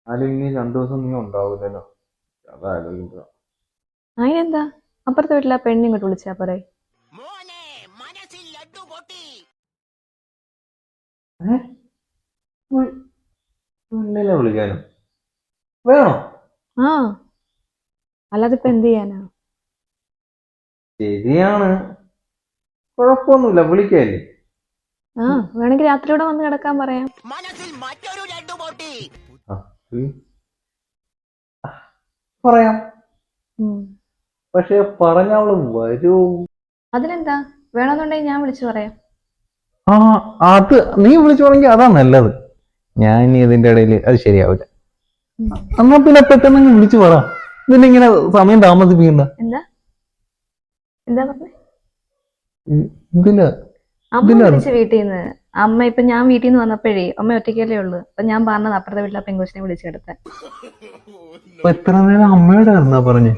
എന്നാലും ഇനി 2 ദിവസം നീ ഉണ്ടാവൂലല്ലോ. അതാലോചിക്കുക. അതിനെന്താ? അപ്പുറത്തെ വീട്ടിൽ ആ പെണ്ണ് ഇങ്ങോട്ട് വിളിച്ചാ പോരെ? പെണ്ണിനെ വിളിക്കാനും വേണോ? ആ, അല്ലാതെ ഇപ്പൊ എന്ത് ചെയ്യാനാ? ശരിയാണ്, കുഴപ്പമൊന്നുമില്ല, വിളിക്കല്ലേ. ആ, വേണമെങ്കിൽ രാത്രിയോടെ വന്ന് കിടക്കാൻ പറയാം. ആ, പറയാം. ഉം. പക്ഷെ പറഞ്ഞ അവള് വരൂ? അതിനെന്താ? വേണമെന്നുണ്ടെങ്കിൽ ഞാൻ വിളിച്ചു പറയാം. ആ, അത് നീ വിളിച്ചു പറഞ്ഞെങ്കിൽ അതാ നല്ലത്. ഞാൻ ഇനി ഇതിന്റെ ഇടയിൽ അത് ശരിയാവില്ല. എന്നാ പിന്നെ പെട്ടെന്ന് വിളിച്ചു പറ. ഇതിന് ഇങ്ങനെ സമയം താമസിപ്പിക്കണ്ട. എന്താ എന്താ പറഞ്ഞേ? ഇതില്ല, അമ്മ വിളിച്ച് വീട്ടിൽ നിന്ന്. അമ്മ ഇപ്പൊ ഞാൻ വീട്ടിൽ നിന്ന് വന്നപ്പോഴേ അമ്മ ഒറ്റയ്ക്കല്ലേ ഉള്ളു. അപ്പൊ ഞാൻ പറഞ്ഞത് അപ്പുറത്തെ വീട്ടിലെ പെങ്കൊച്ചിനെ വിളിച്ചെടുത്താൻ. എത്ര നേരം അമ്മയോട് പറഞ്ഞേ?